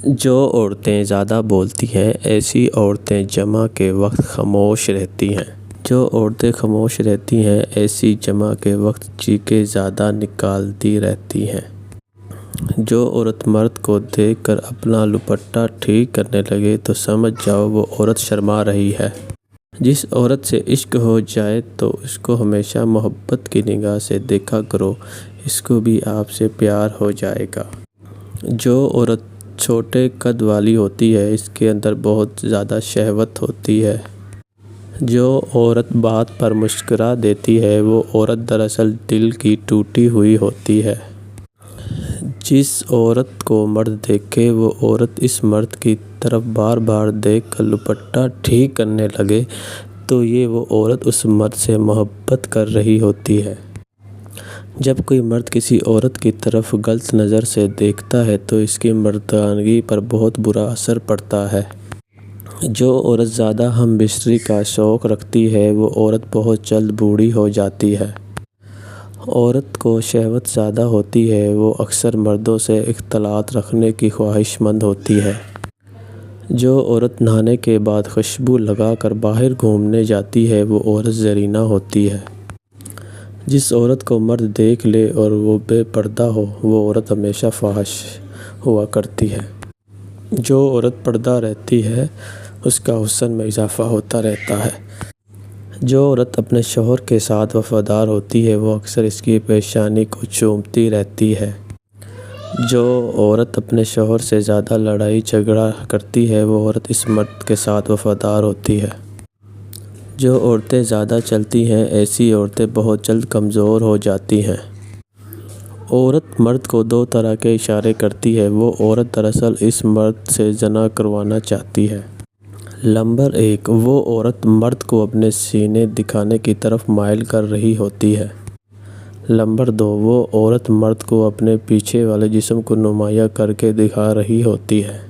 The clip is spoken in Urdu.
جو عورتیں زیادہ بولتی ہیں ایسی عورتیں جمع کے وقت خاموش رہتی ہیں۔ جو عورتیں خاموش رہتی ہیں ایسی جمع کے وقت چیخیں زیادہ نکالتی رہتی ہیں۔ جو عورت مرد کو دیکھ کر اپنا دوپٹہ ٹھیک کرنے لگے تو سمجھ جاؤ وہ عورت شرما رہی ہے۔ جس عورت سے عشق ہو جائے تو اس کو ہمیشہ محبت کی نگاہ سے دیکھا کرو، اس کو بھی آپ سے پیار ہو جائے گا۔ جو عورت چھوٹے قد والی ہوتی ہے اس کے اندر بہت زیادہ شہوت ہوتی ہے۔ جو عورت بات پر مسکرا دیتی ہے وہ عورت دراصل دل کی ٹوٹی ہوئی ہوتی ہے۔ جس عورت کو مرد دیکھے وہ عورت اس مرد کی طرف بار بار دیکھ کر دوپٹہ ٹھیک کرنے لگے تو یہ وہ عورت اس مرد سے محبت کر رہی ہوتی ہے۔ جب کوئی مرد کسی عورت کی طرف غلط نظر سے دیکھتا ہے تو اس کی مردانگی پر بہت برا اثر پڑتا ہے۔ جو عورت زیادہ ہم بستری کا شوق رکھتی ہے وہ عورت بہت جلد بوڑھی ہو جاتی ہے۔ عورت کو شہوت زیادہ ہوتی ہے وہ اکثر مردوں سے اختلاط رکھنے کی خواہش مند ہوتی ہے۔ جو عورت نہانے کے بعد خوشبو لگا کر باہر گھومنے جاتی ہے وہ عورت زرینہ ہوتی ہے۔ جس عورت کو مرد دیکھ لے اور وہ بے پردہ ہو وہ عورت ہمیشہ فاحش ہوا کرتی ہے۔ جو عورت پردہ رہتی ہے اس کا حسن میں اضافہ ہوتا رہتا ہے۔ جو عورت اپنے شوہر کے ساتھ وفادار ہوتی ہے وہ اکثر اس کی پیشانی کو چومتی رہتی ہے۔ جو عورت اپنے شوہر سے زیادہ لڑائی جھگڑا کرتی ہے وہ عورت اس مرد کے ساتھ وفادار ہوتی ہے۔ جو عورتیں زیادہ چلتی ہیں ایسی عورتیں بہت جلد کمزور ہو جاتی ہیں۔ عورت مرد کو دو طرح کے اشارے کرتی ہے، وہ عورت دراصل اس مرد سے زنا کروانا چاہتی ہے۔ نمبر 1، وہ عورت مرد کو اپنے سینے دکھانے کی طرف مائل کر رہی ہوتی ہے۔ نمبر 2، وہ عورت مرد کو اپنے پیچھے والے جسم کو نمایاں کر کے دکھا رہی ہوتی ہے۔